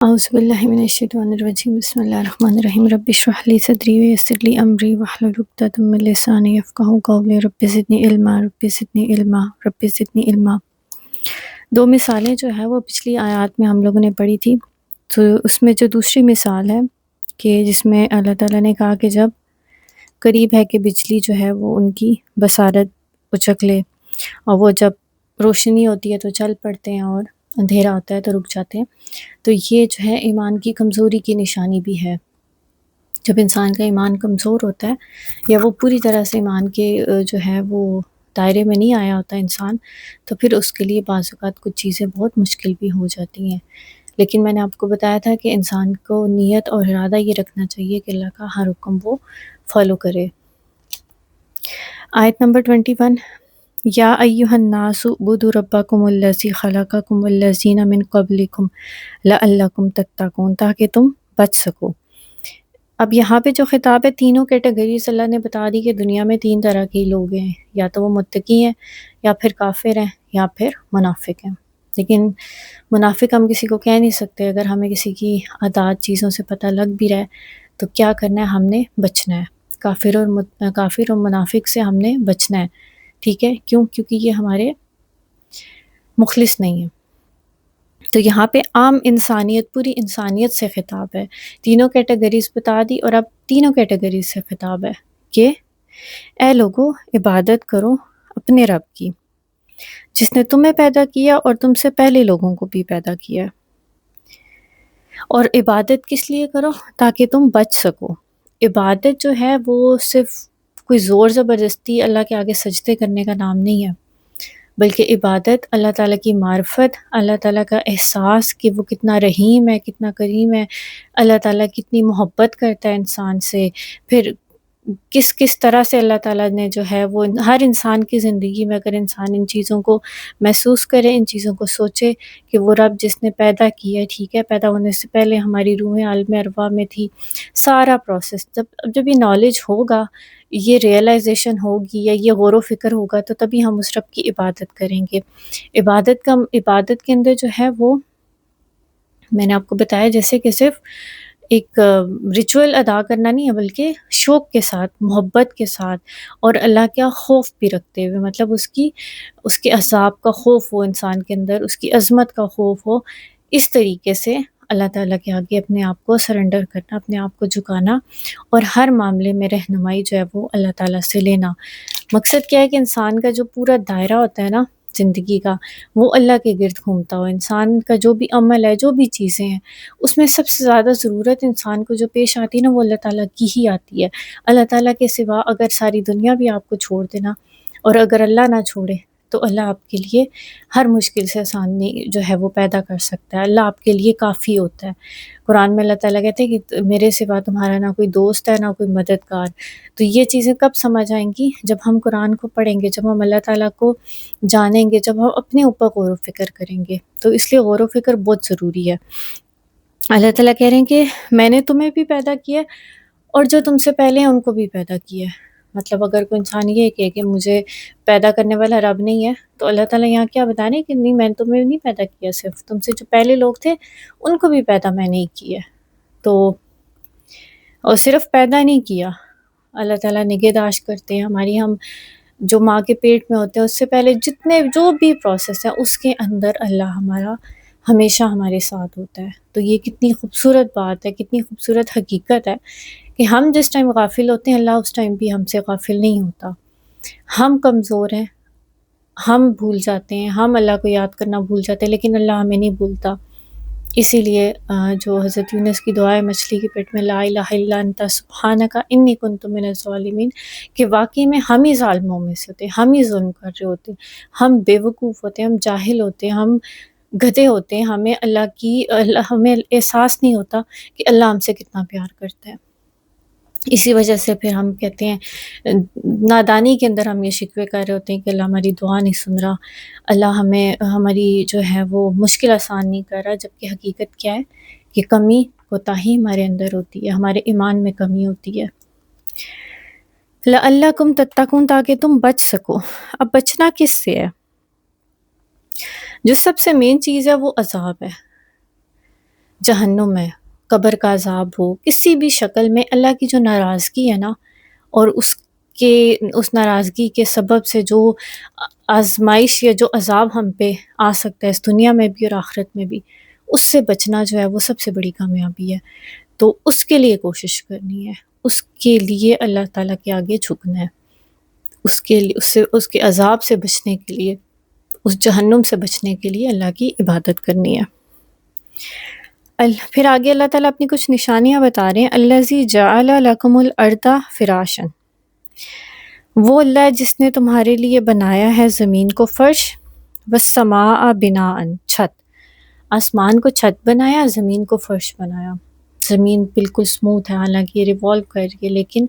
اعوذ باللہ من الشیطان الرجیم بسم اللہ الرحمن الرحیم رب اشرح لی صدری ویسر لی امری واحلل عقدۃ من لسانی یفقہوا قولی رب زدنی علما رب زدنی علما رب زدنی علما۔ دو مثالیں جو ہے وہ پچھلی آیات میں ہم لوگوں نے پڑھی تھی، تو اس میں جو دوسری مثال ہے کہ جس میں اللہ تعالیٰ نے کہا کہ جب قریب ہے کہ بجلی جو ہے وہ ان کی بصارت اچک لے، اور وہ جب روشنی ہوتی ہے تو چل پڑتے ہیں اور اندھیرا ہوتا ہے تو رک جاتے ہیں، تو یہ جو ہے ایمان کی کمزوری کی نشانی بھی ہے۔ جب انسان کا ایمان کمزور ہوتا ہے یا وہ پوری طرح سے ایمان کے جو ہے وہ دائرے میں نہیں آیا ہوتا انسان، تو پھر اس کے لیے بعض اوقات کچھ چیزیں بہت مشکل بھی ہو جاتی ہیں۔ لیکن میں نے آپ کو بتایا تھا کہ انسان کو نیت اور ارادہ یہ رکھنا چاہیے کہ اللہ کا ہر حکم وہ فالو کرے۔ آیت نمبر 21، یا ایہا الناس اعبدوا ربکم الذی خلقکم والذین من قبلکم لعلکم تتقون، تاکہ تم بچ سکو۔ اب یہاں پہ جو خطاب ہے تینوں کیٹیگریز اللہ نے بتا دی کہ دنیا میں تین طرح کے لوگ ہیں، یا تو وہ متقی ہیں، یا پھر کافر ہیں، یا پھر منافق ہیں۔ لیکن منافق ہم کسی کو کہہ نہیں سکتے، اگر ہمیں کسی کی عادات چیزوں سے پتہ لگ بھی رہا ہے تو کیا کرنا ہے، ہم نے بچنا ہے۔ کافر اور منافق سے ہم نے بچنا ہے، ٹھیک ہے؟ کیوں؟ کیونکہ یہ ہمارے مخلص نہیں ہیں۔ تو یہاں پہ عام انسانیت، پوری انسانیت سے خطاب ہے، تینوں کیٹیگریز بتا دی، اور اب تینوں کیٹیگریز سے خطاب ہے کہ اے لوگو عبادت کرو اپنے رب کی، جس نے تمہیں پیدا کیا اور تم سے پہلے لوگوں کو بھی پیدا کیا، اور عبادت کس لیے کرو؟ تاکہ تم بچ سکو۔ عبادت جو ہے وہ صرف کوئی زور زبردستی اللہ کے آگے سجدے کرنے کا نام نہیں ہے، بلکہ عبادت اللہ تعالیٰ کی معرفت، اللہ تعالیٰ کا احساس کہ وہ کتنا رحیم ہے، کتنا کریم ہے، اللہ تعالیٰ کتنی محبت کرتا ہے انسان سے، پھر کس طرح سے اللہ تعالیٰ نے جو ہے وہ ہر انسان کی زندگی میں، اگر انسان ان چیزوں کو محسوس کرے، ان چیزوں کو سوچے کہ وہ رب جس نے پیدا کیا ہے، ٹھیک ہے، پیدا ہونے سے پہلے ہماری روحیں عالم ارواح میں تھی، سارا پروسیس جب یہ نالج ہوگا، یہ ریئلائزیشن ہوگی، یا یہ غور و فکر ہوگا، تو تبھی ہم اس رب کی عبادت کریں گے۔ عبادت کے اندر جو ہے وہ میں نے آپ کو بتایا جیسے کہ صرف ایک ریچول ادا کرنا نہیں ہے، بلکہ شوق کے ساتھ، محبت کے ساتھ، اور اللہ کا خوف بھی رکھتے ہوئے، مطلب اس کے عذاب کا خوف ہو انسان کے اندر، اس کی عظمت کا خوف ہو، اس طریقے سے اللہ تعالیٰ کے آگے اپنے آپ کو سرنڈر کرنا، اپنے آپ کو جھکانا، اور ہر معاملے میں رہنمائی جو ہے وہ اللہ تعالیٰ سے لینا۔ مقصد کیا ہے کہ انسان کا جو پورا دائرہ ہوتا ہے نا زندگی کا، وہ اللہ کے گرد گھومتا ہو۔ انسان کا جو بھی عمل ہے، جو بھی چیزیں ہیں، اس میں سب سے زیادہ ضرورت انسان کو جو پیش آتی ہے نا، وہ اللہ تعالیٰ کی ہی آتی ہے۔ اللہ تعالیٰ کے سوا اگر ساری دنیا بھی آپ کو چھوڑ دینا، اور اگر اللہ نہ چھوڑے، تو اللہ آپ کے لیے ہر مشکل سے آسانی جو ہے وہ پیدا کر سکتا ہے۔ اللہ آپ کے لیے کافی ہوتا ہے۔ قرآن میں اللہ تعالیٰ کہتے ہیں کہ میرے سوا تمہارا نہ کوئی دوست ہے، نہ کوئی مددگار۔ تو یہ چیزیں کب سمجھ آئیں گی؟ جب ہم قرآن کو پڑھیں گے، جب ہم اللہ تعالیٰ کو جانیں گے، جب ہم اپنے اوپر غور و فکر کریں گے۔ تو اس لیے غور و فکر بہت ضروری ہے۔ اللہ تعالیٰ کہہ رہے ہیں کہ میں نے تمہیں بھی پیدا کیا اور جو تم سے پہلے ہیں ان کو بھی پیدا کیا ہے۔ مطلب اگر کوئی انسان یہ کہے کہ مجھے پیدا کرنے والا رب نہیں ہے، تو اللہ تعالیٰ یہاں کیا بتا رہے ہیں کہ نہیں، میں نے تمہیں نہیں پیدا کیا، صرف تم سے جو پہلے لوگ تھے ان کو بھی پیدا میں نہیں کیا۔ تو اور صرف پیدا نہیں کیا، اللہ تعالیٰ نگہداشت کرتے ہیں ہماری۔ ہم جو ماں کے پیٹ میں ہوتے ہیں اس سے پہلے جتنے جو بھی پروسیس ہے، اس کے اندر اللہ ہمارا ہمیشہ ہمارے ساتھ ہوتا ہے۔ تو یہ کتنی خوبصورت بات ہے، کتنی خوبصورت حقیقت ہے کہ ہم جس ٹائم غافل ہوتے ہیں، اللہ اس ٹائم بھی ہم سے غافل نہیں ہوتا۔ ہم کمزور ہیں، ہم بھول جاتے ہیں، ہم اللہ کو یاد کرنا بھول جاتے ہیں، لیکن اللہ ہمیں نہیں بھولتا۔ اسی لیے جو حضرت یونس کی دعا ہے مچھلی کے پیٹ میں، لا الہ الا انت سبحانک انی کنت من الظالمین، کہ واقعی میں ہم ہی ظالموں میں سے ہوتے ہیں، ہم ہی ظلم کر رہے ہوتے ہیں، ہم بے وقوف ہوتے ہیں، ہم جاہل ہوتے ہیں، ہم گدھے ہوتے ہیں، ہمیں ہمیں احساس نہیں ہوتا کہ اللہ ہم سے کتنا پیار کرتا ہے۔ اسی وجہ سے پھر ہم کہتے ہیں، نادانی کے اندر ہم یہ شکوے کر رہے ہوتے ہیں کہ اللہ ہماری دعا نہیں سن رہا، اللہ ہمیں ہماری جو ہے وہ مشکل آسان نہیں کر رہا، جبکہ حقیقت کیا ہے کہ کمی کوتاہی ہمارے اندر ہوتی ہے، ہمارے ایمان میں کمی ہوتی ہے۔ لعلکم تتقون، تاکہ تم بچ سکو۔ اب بچنا کس سے ہے؟ جو سب سے مین چیز ہے وہ عذاب ہے۔ جہنم ہے، قبر کا عذاب ہو، کسی بھی شکل میں اللہ کی جو ناراضگی ہے نا، اور اس ناراضگی کے سبب سے جو آزمائش یا جو عذاب ہم پہ آ سکتا ہے اس دنیا میں بھی اور آخرت میں بھی، اس سے بچنا جو ہے وہ سب سے بڑی کامیابی ہے۔ تو اس کے لیے کوشش کرنی ہے، اس کے لیے اللہ تعالیٰ کے آگے جھکنا ہے، اس کے لیے اس کے عذاب سے بچنے کے لیے، اس جہنم سے بچنے کے لیے اللہ کی عبادت کرنی ہے۔ پھر آگے اللہ تعالیٰ اپنی کچھ نشانیاں بتا رہے ہیں۔ الذی جعل لکم الارض فراشا، وہ اللہ ہے جس نے تمہارے لیے بنایا ہے زمین کو فرش، والسماء بناء، چھت، آسمان کو چھت بنایا، زمین کو فرش بنایا۔ زمین بالکل سموتھ ہے، حالانکہ یہ ریوالو کر رہی ہے، لیکن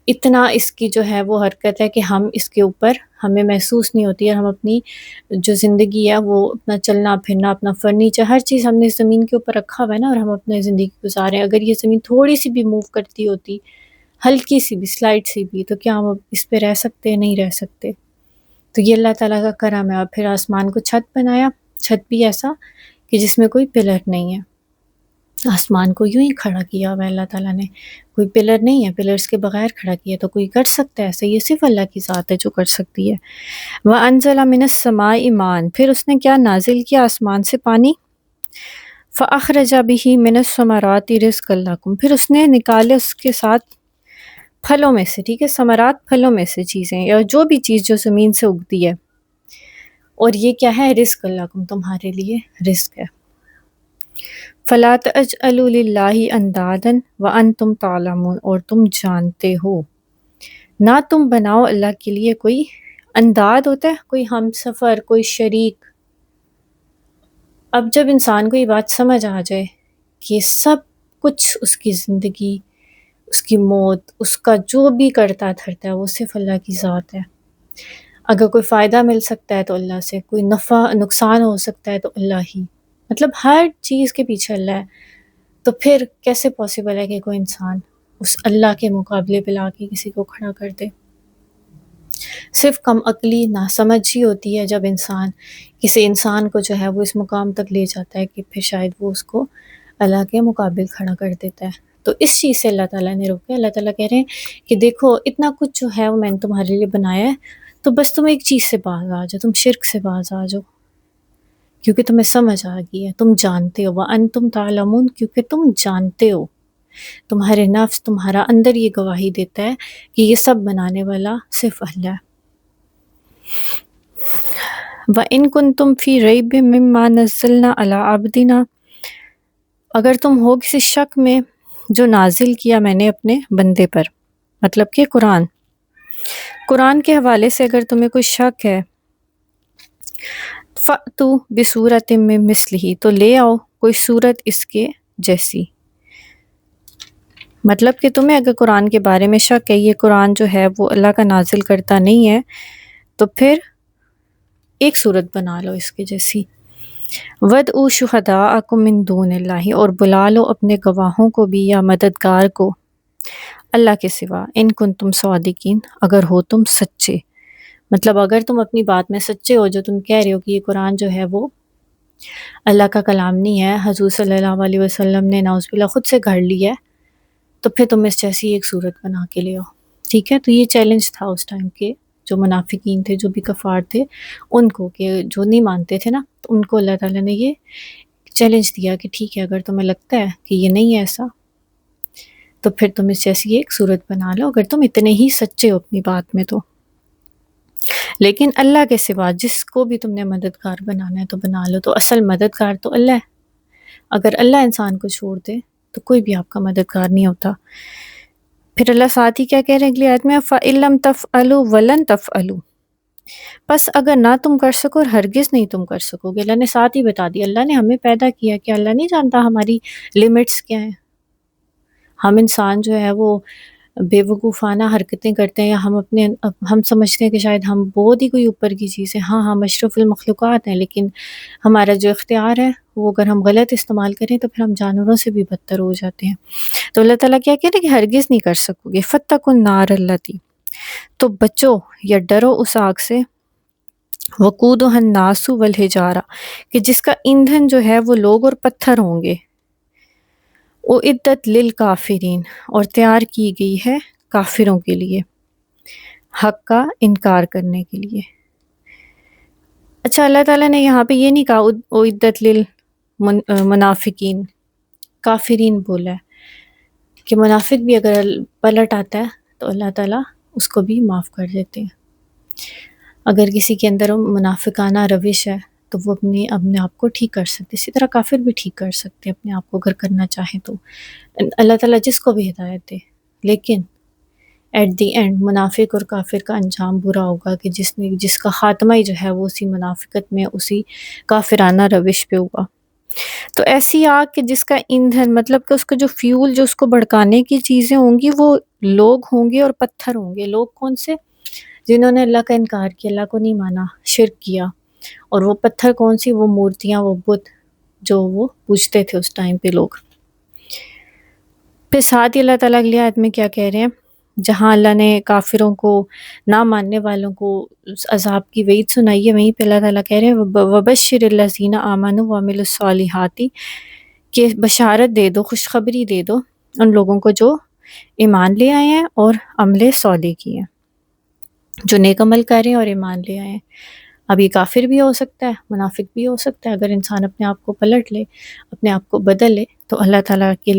اتنا اس کی جو ہے وہ حرکت ہے کہ ہم اس کے اوپر ہمیں محسوس نہیں ہوتی ہے، ہم اپنی جو زندگی ہے وہ اپنا چلنا پھرنا، اپنا فرنیچر، ہر چیز ہم نے زمین کے اوپر رکھا ہوا ہے نا، اور ہم اپنے زندگی گزارے ہیں۔ اگر یہ زمین تھوڑی سی بھی موو کرتی ہوتی، ہلکی سی بھی، سلائٹ سی بھی، تو کیا ہم اس پہ رہ سکتے؟ نہیں رہ سکتے۔ تو یہ اللہ تعالیٰ کا کرم ہے۔ اور پھر آسمان کو چھت بنایا، چھت بھی ایسا کہ جس میں کوئی پلر نہیں ہے، آسمان کو یوں ہی کھڑا کیا ہوا ہے اللہ تعالیٰ نے، کوئی پلر نہیں ہے، پلرز کے بغیر کھڑا کیا تو کوئی کر سکتا ہے ایسا؟ یہ صرف اللہ کی ذات ہے جو کر سکتی ہے۔ وَأَنزَلَ مِنَ السَّمَاءِ مَاءً، پھر اس نے کیا نازل کیا آسمان سے پانی، فَأَخْرَجَ بِهِ مِنَ الثَّمَرَاتِ رِزْقًا لَكُمْ، پھر اس نے نکالے اس کے ساتھ پھلوں میں سے، ٹھیک ہے، ثمرات پھلوں میں سے چیزیں، یا جو بھی چیز جو زمین سے اگتی ہے، اور یہ کیا ہے؟ رزق لکم، تمہارے لیے رزق ہے۔ فَلَا تَجْعَلُوا لِلَّهِ أَنْدَادًا وَأَنْتُمْ تَعْلَمُونَ، اور تم جانتے ہو، نہ تم بناؤ اللہ کے لیے کوئی انداد، ہوتا ہے کوئی ہم سفر، کوئی شریک۔ اب جب انسان کو یہ بات سمجھ آ جائے کہ سب کچھ اس کی زندگی، اس کی موت، اس کا جو بھی کرتا دھرتا ہے وہ صرف اللہ کی ذات ہے، اگر کوئی فائدہ مل سکتا ہے تو اللہ سے، کوئی نفع نقصان ہو سکتا ہے تو اللہ ہی، مطلب ہر چیز کے پیچھے اللہ ہے، تو پھر کیسے پاسبل ہے کہ کوئی انسان اس اللہ کے مقابلے پہ لا کے کسی کو کھڑا کر دے؟ صرف کم عقلی ناسمجھی ہوتی ہے جب انسان کسی انسان کو جو ہے وہ اس مقام تک لے جاتا ہے کہ پھر شاید وہ اس کو اللہ کے مقابل کھڑا کر دیتا ہے۔ تو اس چیز سے اللہ تعالیٰ نے روکا۔ اللہ تعالیٰ کہہ رہے ہیں کہ دیکھو اتنا کچھ جو ہے وہ میں نے تمہارے لیے بنایا ہے، تو بس تم ایک چیز سے باز آ جاؤ، تم شرک سے باز آ جاؤ، کیونکہ تمہیں سمجھ آ گئی ہے، تم جانتے ہو، وَأَنْتُمْ تَعْلَمُونَ، کیونکہ تم جانتے ہو، تمہارے نفس، تمہارا اندر یہ گواہی دیتا ہے کہ یہ سب بنانے والا صرف اللہ ہے۔ وَإِن كُنتُمْ فِي رَيْبٍ مِّمَّا نَزَّلْنَا عَلَىٰ عَبْدِنَا، اگر تم ہو کسی شک میں جو نازل کیا میں نے اپنے بندے پر، مطلب کہ قرآن کے حوالے سے اگر تمہیں کوئی شک ہے، فَأْتُوا بِسُورَةٍ مِّن مِّثْلِهِ، تو لے آؤ کوئی صورت اس کے جیسی۔ مطلب کہ تمہیں اگر قرآن کے بارے میں شک ہے، یہ قرآن جو ہے وہ اللہ کا نازل کرتا نہیں ہے، تو پھر ایک صورت بنا لو اس کے جیسی۔ وَادْعُوا شُهَدَاءَكُم مِّن دُونِ اللَّهِ، اور بلا لو اپنے گواہوں کو بھی یا مددگار کو اللہ کے سوا، ان کنتم صادقین، اگر ہو تم سچے، مطلب اگر تم اپنی بات میں سچے ہو، جو تم کہہ رہے ہو کہ یہ قرآن جو ہے وہ اللہ کا کلام نہیں ہے، حضور صلی اللہ علیہ وسلم نے نعوذ باللہ خود سے گھڑ لی ہے، تو پھر تم اس جیسی ایک صورت بنا کے لے آؤ، ٹھیک ہے۔ تو یہ چیلنج تھا اس ٹائم کے جو منافقین تھے، جو بھی کفار تھے، ان کو، کہ جو نہیں مانتے تھے نا، تو ان کو اللہ تعالیٰ نے یہ چیلنج دیا کہ ٹھیک ہے، اگر تمہیں لگتا ہے کہ یہ نہیں ہے ایسا، تو پھر تم اس جیسی ایک صورت بنا لو، اگر تم اتنے ہی سچے ہو اپنی بات میں تو۔ لیکن اللہ کے سوا جس کو بھی تم نے مددگار بنانا ہے تو بنا لو، تو اصل مددگار تو اللہ ہے۔ اگر اللہ انسان کو چھوڑ دے تو کوئی بھی آپ کا مددگار نہیں ہوتا۔ پھر اللہ ساتھ ہی کیا کہہ رہے ہیں اگلی آیت میں، فَإِن لَمْ تَفْعَلُوا وَلَن تَفْعَلُوا، بس اگر نہ تم کر سکو اور ہرگز نہیں تم کر سکو گے۔ اللہ نے ساتھ ہی بتا دیا، اللہ نے ہمیں پیدا کیا، کہ اللہ نہیں جانتا ہماری لمٹس کیا ہیں؟ ہم انسان جو ہے وہ بے وقوفانہ حرکتیں کرتے ہیں، یا ہم سمجھتے ہیں کہ شاید ہم بہت ہی کوئی اوپر کی چیز ہے، ہاں ہم اشرف المخلوقات ہیں، لیکن ہمارا جو اختیار ہے وہ اگر ہم غلط استعمال کریں تو پھر ہم جانوروں سے بھی بدتر ہو جاتے ہیں۔ تو اللہ تعالیٰ کیا کہہ رہے ہیں کہ ہرگز نہیں کر سکو گے۔ فَاتَّقُوا النَّارَ الَّتِي، تو بچو یا ڈرو اس آگ سے، وَقُودُهَا النَّاسُ وَالْحِجَارَةُ، کہ جس کا ایندھن جو ہے وہ لوگ اور پتھر ہوں گے۔ اعدت للکافرین، اور تیار کی گئی ہے کافروں کے لیے، حق کا انکار کرنے کے لیے۔ اچھا، اللہ تعالیٰ نے یہاں پہ یہ نہیں کہا اعدت للمنافقین، کافرین بولا ہے کہ منافق بھی اگر پلٹ آتا ہے تو اللہ تعالیٰ اس کو بھی معاف کر دیتے ہیں۔ اگر کسی کے اندر منافقانہ روش ہے تو وہ اپنے آپ کو ٹھیک کر سکتے، اسی طرح کافر بھی ٹھیک کر سکتے اپنے آپ کو اگر کرنا چاہیں تو، اللہ تعالیٰ جس کو بھی ہدایت دے۔ لیکن ایٹ دی اینڈ منافق اور کافر کا انجام برا ہوگا کہ جس کا خاتمہ ہی جو ہے وہ اسی منافقت میں، اسی کافرانہ روش پہ ہوگا۔ تو ایسی آگ کہ جس کا ایندھن، مطلب کہ اس کا جو فیول، جو اس کو بھڑکانے کی چیزیں ہوں گی، وہ لوگ ہوں گے اور پتھر ہوں گے۔ لوگ کون سے؟ جنہوں نے اللہ کا انکار کیا، اللہ کو نہیں مانا، شرک کیا۔ اور وہ پتھر کون سی؟ وہ مورتیاں، وہ بت جو وہ پوجتے تھے اس ٹائم پہ لوگ۔ پھر ساتھ ہی اللہ تعالیٰ اگلی آیت میں کیا کہہ رہے ہیں؟ جہاں اللہ نے کافروں کو، نہ ماننے والوں کو عذاب کی وعید سنائی ہے، وہیں پہ اللہ تعالیٰ کہہ رہے ہیں وَبَشِّرِ الَّذِينَ آمَنُوا وَعَمِلُوا الصَّالِحَاتِ، کہ بشارت دے دو، خوشخبری دے دو ان لوگوں کو جو ایمان لے آئے ہیں اور عمل صالح کیے ہیں، جو نیک عمل کر رہے ہیں اور ایمان لے آئے ہیں۔ اب یہ کافر بھی ہو سکتا ہے، منافق بھی ہو سکتا ہے۔ اگر انسان اپنے آپ کو پلٹ لے، اپنے آپ کو بدل لے، تو اللہ تعالیٰ کے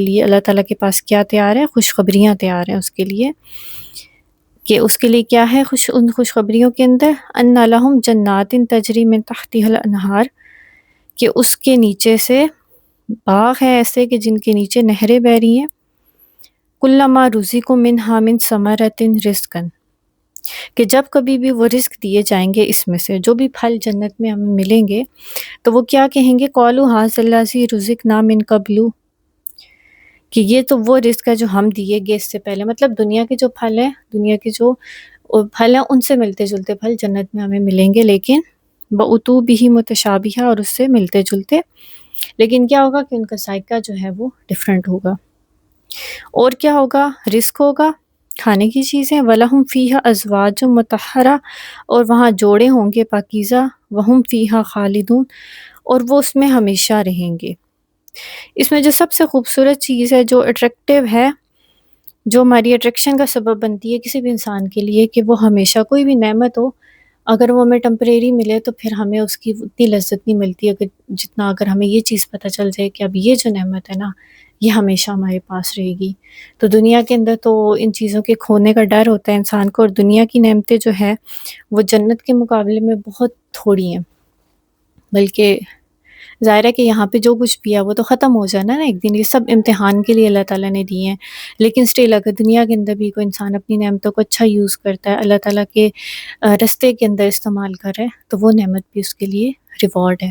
لیے اللہ تعالیٰ کے پاس کیا تیار ہے؟ خوشخبریاں تیار ہیں اس کے لیے، کہ اس کے لیے کیا ہے ان خوشخبریوں کے اندر؟ ان لہم جنات تجری من تحتها الانہار، کہ اس کے نیچے سے باغ ہے ایسے کہ جن کے نیچے نہریں بہ رہی ہیں، کلما رزقوا منہا من ثمرۃ رزقا، کہ جب کبھی بھی وہ رزق دیے جائیں گے اس میں سے، جو بھی پھل جنت میں ہمیں ملیں گے، تو وہ کیا کہیں گے؟ قالوا ھذا الذی رزقنا من قبل، کہ یہ تو وہ رزق ہے جو ہم دیے گے اس سے پہلے۔ مطلب دنیا کے جو پھل ہیں، دنیا کے جو پھل ہیں، ان سے ملتے جلتے پھل جنت میں ہمیں ملیں گے، لیکن وَأُتُوا بِهِ مُتَشَابِهًا، اور اس سے ملتے جلتے، لیکن کیا ہوگا کہ ان کا ذائقہ جو ہے وہ ڈیفرنٹ ہوگا۔ اور کیا ہوگا؟ رزق ہوگا، کھانے کی چیزیں، وَلَهُمْ فِيهَا أَزْوَاجٌ مُطَهَّرَةٌ، اور وہاں جوڑے ہوں گے پاکیزہ، وَهُمْ فِيهَا خَالِدُونَ، اور وہ اس میں ہمیشہ رہیں گے۔ اس میں جو سب سے خوبصورت چیز ہے، جو اٹریکٹیو ہے، جو ہماری اٹریکشن کا سبب بنتی ہے کسی بھی انسان کے لیے، کہ وہ ہمیشہ کوئی بھی نعمت ہو، اگر وہ ہمیں ٹمپریری ملے تو پھر ہمیں اس کی اتنی لذت نہیں ملتی جتنا اگر ہمیں یہ چیز پتہ چل جائے کہ اب یہ جو نعمت ہے نا، یہ ہمیشہ ہمارے پاس رہے گی۔ تو دنیا کے اندر تو ان چیزوں کے کھونے کا ڈر ہوتا ہے انسان کو، اور دنیا کی نعمتیں جو ہے وہ جنت کے مقابلے میں بہت تھوڑی ہیں، بلکہ ظاہر ہے کہ یہاں پہ جو کچھ بھی ہے وہ تو ختم ہو جانا نا ایک دن، یہ سب امتحان کے لیے اللہ تعالیٰ نے دیے ہیں۔ لیکن اسٹل اگر دنیا کے اندر بھی کوئی انسان اپنی نعمتوں کو اچھا یوز کرتا ہے، اللہ تعالیٰ کے رستے کے اندر استعمال کر رہا ہے، تو وہ نعمت بھی اس کے لیے ریوارڈ ہے۔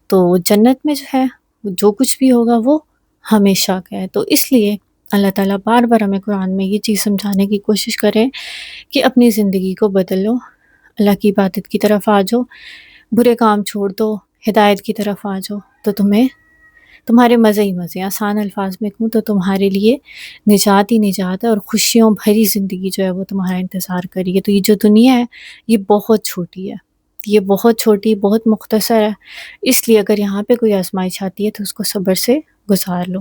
تو جنت میں جو ہے جو کچھ بھی ہوگا وہ ہمیشہ کا ہے۔ تو اس لیے اللہ تعالیٰ بار بار ہمیں قرآن میں یہ چیز سمجھانے کی کوشش کریں کہ اپنی زندگی کو بدلو، اللہ کی عبادت کی طرف آ جاؤ، برے کام چھوڑ دو، ہدایت کی طرف آ جاؤ، تو تمہارے مزے ہی مزے، آسان الفاظ میں کہوں تو تمہارے لیے نجات ہی نجات ہے، اور خوشیوں بھری زندگی جو ہے وہ تمہارا انتظار کری ہے۔ تو یہ جو دنیا ہے یہ بہت چھوٹی ہے، یہ بہت چھوٹی، بہت مختصر ہے، اس لیے اگر یہاں پہ کوئی آزمائش آتی ہے تو اس کو صبر سے گزار لو۔